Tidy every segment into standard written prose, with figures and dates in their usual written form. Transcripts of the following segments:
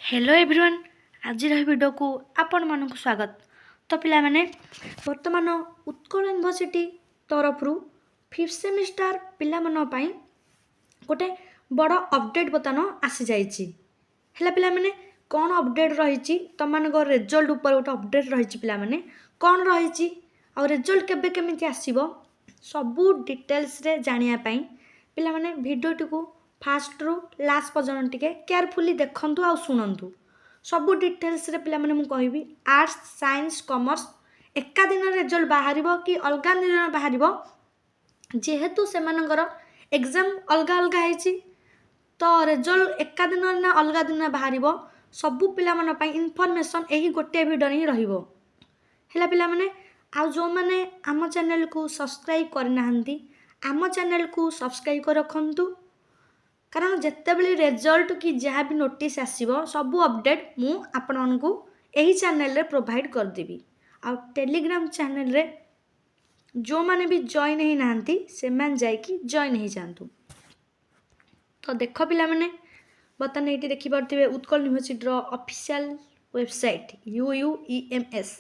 Hello everyone आज video को आपण मानक स्वागत। तो पिला माने वर्तमान उत्कल यूनिवर्सिटी तरफ फिफ्थ सेमिस्टर पिला मन पई गोटे बड़ अपडेट बतन आसी जाइछि। हेला पिला माने कौन अपडेट रही तुम मान रिजल्ट ऊपर गोटे अपडेट रही पिला माने कौन रही आ रिजल्ट केबे केमिति आसीबो सबू डिटेल्स रे जानिया पई पिला माने भिडियोटी को फास्ट रु लास्ट पर्यटन टिके केयरफुली देखंतु आ सुनंतु सबू डिटेल्स रे पिला माने मु कहबी। आर्ट्स साइंस कॉमर्स एका दिन रिजल्ट बाहर कि अलग दिन बाहर जेहेतु से एग्जाम अलग अलग है तो रिजल्ट एका दिन ना अलग दिन बाहर सबू पिला मन पई इनफॉरमेशन यही गोटे वीडियो ही रहिबो। हेला पिला माने आ जो माने आम चैनल को सब्सक्राइब करना आम चैनल को सब्सक्राइब कर रखंतु कारण जितेबले रिजल्ट कि जहाँ भी नोटिस आसीबो सबू अपडेट मु आपण मानकू यही चैनल रे प्रोवाइड कर देबी। आ टेलीग्राम चैनल रे जो माने भी जॉइन ही नांती से मान जाय कि जॉइन ही जानतु। तो देखो पिला माने बतन एटी देखि परथिबे उत्कल यूनिवर्सिटी रो ऑफिशियल वेबसाइट UUEMS।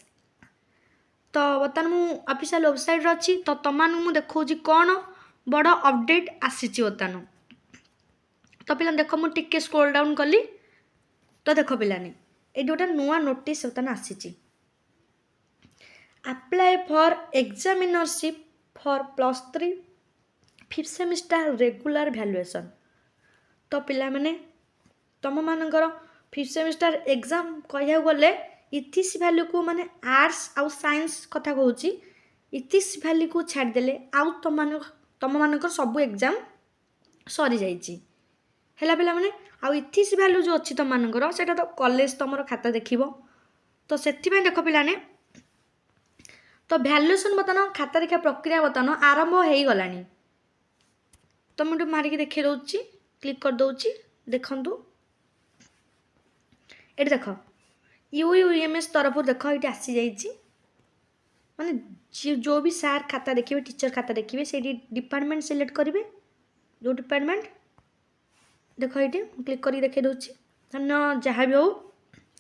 तो बतन मु ऑफिशियल वेबसाइट रो अछि तो तमान मु देखौजी कोन बड़ अपडेट आसीची बतन। तो पिला देखो मु टिके स्क्रॉल डाउन कली तो देखो पिलानी ये गोटे नुआ नोटिस बतन आसीची apply for examinership for +3 fifth semester regular valuation. तो पिला माने तुम मानकर फिफ्थ सेमिस्टर एग्जाम कह गले इथिक्स वैल्यू को माने आर्ट्स आउ साइंस कथा कहूची इथिक्स वैल्यू को छाड़ देले आउ तुम मानकर सब एग्जाम सरी जाइची। हेला पिला माने आउ इथिक्स वैल्यू जो अच्छी तुम मानकर सेटा तो कॉलेज तुम खाता देखिबो तो सेति देखो पिलाने तो वैल्यूएशन बतन खाता देखा प्रक्रिया बतन आरंभ हो गलानी। तो मुझे मारिक देखे दउची क्लिक कर दउची देखंतु एटी देख UUEMS तरफ देख ये आसी जाइए माने जो भी सार खाता देखिए टीचर खाता देखिए से डिपार्टमेंट सिलेक्ट करेंगे जो डिपार्टमेंट देख ये क्लिक कर देखे दूसरी धन जहाँ भी हो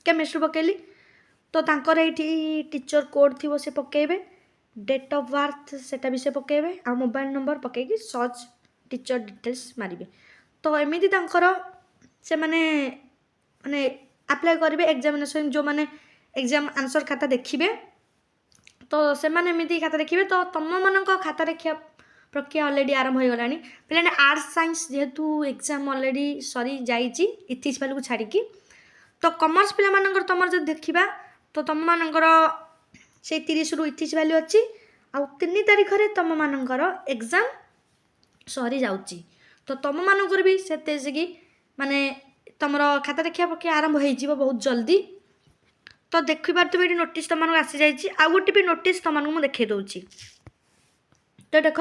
केमिस्ट्री पकेली तो तांकर ये टीचर कोड थी से पकेबे डेट ऑफ बर्थ सेटा भी से पकेबे आ मोबाइल नंबर पकेकी सर्च टीचर डिटेल्स मारिबे। तो एमिति तांकर से माने माने अप्लाई करेंगे एग्जामिनेशन जो माने एग्जाम आंसर खाता देखिए तो से माने एमिति खाता देखिए तो तुम मान खाता देखिया प्रक्रिया ऑलरेडी आरंभ हो गलानी। पिलाने आर्ट्स साइंस जेहेतु एग्जाम ऑलरेडी सरी जाइची इथिक्स वैल्यू को छाड़िकी तो कॉमर्स पिला मानकर तुम जब देखा तो तुम मानकर से 30 रु इथिक्स वैल्यू अच्छी आ 3 तारीख रे तुम मानकर एग्जाम सरी जाउची तो तुम मानकर भी से माने तुम खाता देखा प्रक्रिया आरंभ हो बहुत जल्दी। तो देखी पार्थिव ये नोटिस तुम आसी जाइए आ गोटे भी नोटिस तुमको देखे दूची। तो देख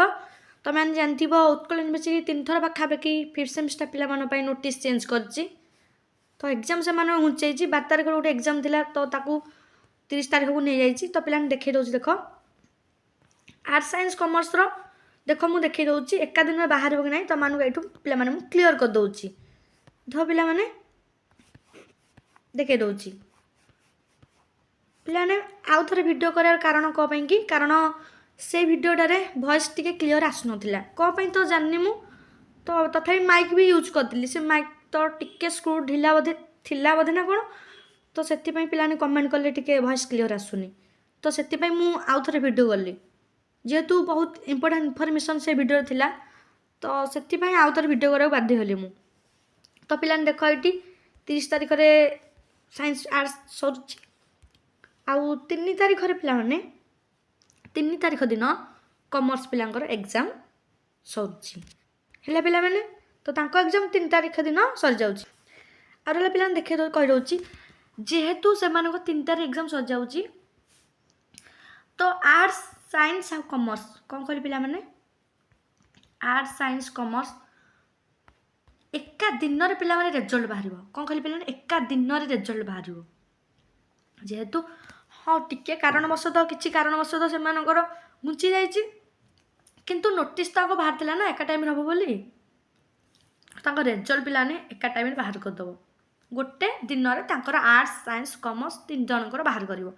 तुम जानती उत्कल यूनिवर्सिटी 3 थर पाखापाखि फिफ्थ सेमिस्टर पिला नोटिस चेंज करची तो एग्जाम से घुंचाई 12 तारीख गोटे एग्जाम थिला तो ताकू 30 तारीख को नहीं जाइए तो पिला देखे दूची। देख आर्ट्स साइंस कॉमर्स रो देख मुझे देखे दूची एका दिन में बाहर कि ना तुम मानू पिला क्लीयर कर दूची धो पिला माने देखे दूची पिलाने आउ थे वीडियो करार कारण कौन कि कारण से वीडियोटारे वॉइस टिके क्लीयर आसुनथिला कौन तो जाननी मु तो तथापि माइक भी यूज करती से माइक तो टिके स्क्रू ढिला बोधे थिला बोधे ना कौन तो से पिलाने कमेंट कले टिके वॉइस क्लीयर आसुनी तो से आउ थे वीडियो गली जेहेतु बहुत इंपोर्टेंट इनफॉरमेशन से वीडियो थिला तो से आउ थे वीडियो करा बाध्य हली मु। तो पिलाने देख ये 30 तारीख रे साइंस आर्ट्स सरुची आउ 3 तारीख रे पिला माने 3 तारीख दिन कॉमर्स पिलांकर एग्जाम सरुची हेला पिला माने तो तांको एग्जाम 3 तारीख दिन सर जाउची आरो पिला देखे कह दउची जेहेतु से 3 तारीख एग्जाम सर जाउची तो आर्ट्स साइंस आ कॉमर्स कौन कहली पिला माने आर्ट्स साइंस कॉमर्स एका दिन रे पिला माने रिजल्ट बाहर कौन कहली पिला एका दिन रे रिजल्ट बाहर जेहेतु हाँ टिके कारणवशतः किसी कारणवशतः से घुंची जाइए किंतु नोटिस तो बाहर थिला ना एका टाइम हम बोली रिजल्ट पिलाने एका टाइम बाहर करदेव गोटे दिन आर्ट्स साइंस कॉमर्स 3 जनकर बाहर करिवो।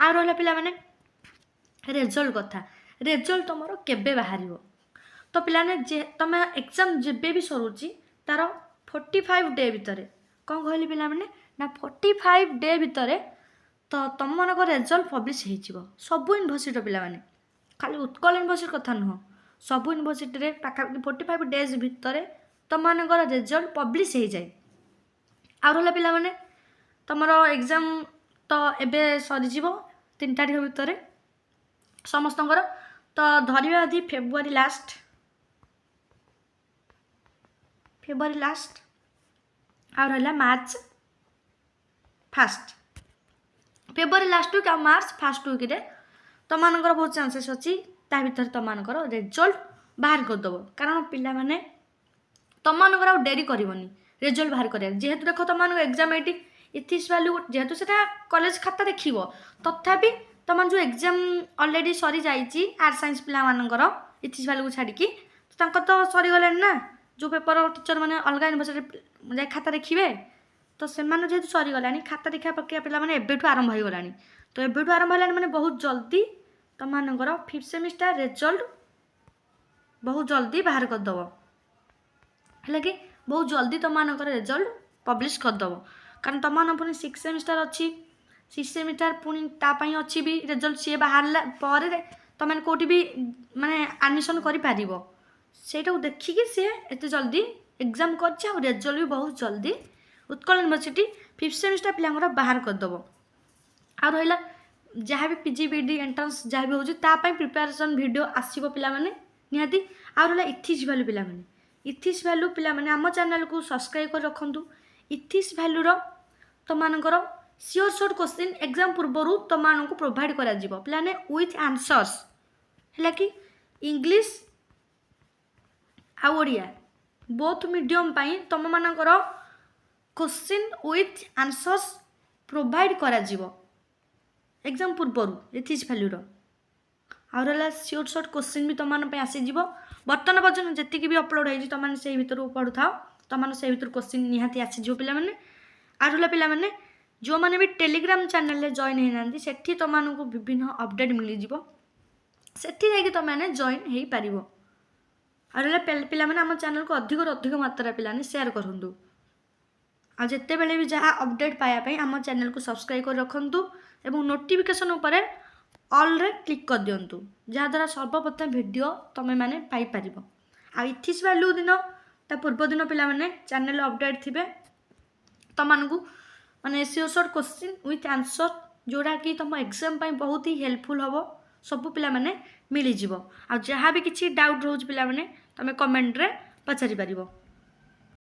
आ रहला पिला माने रिजल्ट कथा रिजल्ट तुमर केबे बाहर तो पिलाने जे तुम एग्जाम जेबे भी सरुची तार 45 डे भितर कौन कहली पिला माने ना 45 डे भितर तो तुम मानक रिजल्ट पब्लिश हो सब यूनिवर्सिटी पिला माने खाली उत्कल यूनिवर्सिटी कथा नुह सब यूनिवर्सिटी रे पाखापाखि 45 डेज भितर तुम मानक रिजल्ट पब्लिश हो जाए। आ रहला पिला माने तुमर एग्जाम तो एबे सरी 3 तारिख भितर समस्तंकर तो धरिबा आदि फेब्रुआरी लास्ट आ रहला मार्च फास्ट फेब्रुआरी लास्ट वीक आ मार्च फास्ट वीक रे तुम मानकर बहुत चांसेस अच्छी ता भीतर तुम मानकर रिजल्ट बाहर करदेव कारण पिला माने तुम मानकर आ डेरी करनी रिजल्ट बाहर कर जेहेतु देख तुम एग्जाम ये इथिक्स वैल्यू जेहेतु से कॉलेज खाता देखिए तथापि तुम जो एग्जाम ऑलरेडी सरी जाइए आर्ट्स साइंस पिला मानकर इथिक्स वैल्यू छाड़ी तो सरीगला ना जो पेपर टीचर मैंने अलग यूनिवर्सिटी जाए खाता देखिए तो से जेहेतु सरीगला खाता देखा पकड़ा पिला मैंने एबेठू आरंभ हो गलानी तो एबेठू आरंभ है मैंने बहुत जल्दी तुम मानकर 5th सेमिस्टर रिजल्ट बहुत जल्दी बाहर करदेव है कि बहुत जल्दी तुम मानकर रिजल्ट पब्लिश करदेव कारण तुम मान पुणी 6th सेमिस्टर अच्छी 6th सेमिस्टर पुणी तापाई अच्छी भी रिजल्ट सी बाहर पर तुम कौटी भी माने एडमिशन कर सेटा देखिकी सी एत जल्दी एग्जाम कर रिजल्ट भी बहुत जल्दी उत्कल यूनिवर्सिटी 5th सेमिस्टर पिला बाहर करदेव। आ रहा जहाँ भी पीजी बीडी एंट्रांस जहाँ भी होता प्रिपेरेसन वीडियो आसो पिला माने निहाती। आ रहा इथिक्स वैल्यू पिला माने इथिक्स वैल्यू पिला माने आम चैनल को सब्सक्राइब कर रखु इथिक्स वैल्यूर तुम मानकर सियोर शॉर्ट क्वेश्चन एग्जाम पूर्व तुम मानक प्रोवाइड कर पाने विथ आंसर्स है कि इंग्लिश आ ओडिया बोथ मीडियम तुम मानकर क्वेश्चन विथ आंसर्स प्रोवाइड कर एग्जाम पूर्व इथिक्स वैल्यूर आ रहा सियोर शॉर्ट क्वेश्चन भी तुम आसीज बर्तमान पर्यटन जी भी अपलोड हो तुम से भर पढ़ु था तुम से भर क्वेश्चन निहाती आसीज पे आ रहा पे जो मैंने भी टेलीग्राम चैनल जॉइन होना से तुमको विभिन्न अपडेट मिल जाकि तुमने जॉइन हो पार आ रहा पे आम चैनल को अधिक मात्रा पे शेयर करूँ आ जिते बेले भी जहाँ अपडेट पायापी आम चैनल को सब्सक्राइब कर रखु एवं नोटिफिकेशन उपरे ऑल रे क्लिक कर दिंतु जहाँद्वारा सर्वप्रथम वीडियो तुम मैंने पाइपर आ इथिक्स वैल्यू दिन ता पूर्व दिन पिला माने चैनल अपडेट थे तुम माने sure short question with answer जोड़ा कि तुम एग्जाम बहुत ही हेल्पफुल हम सब पिला माने मिल जाव आ जहाँ भी किसी डाउट रोज पिला माने तुम कमेंट रे पचारि पारिबो।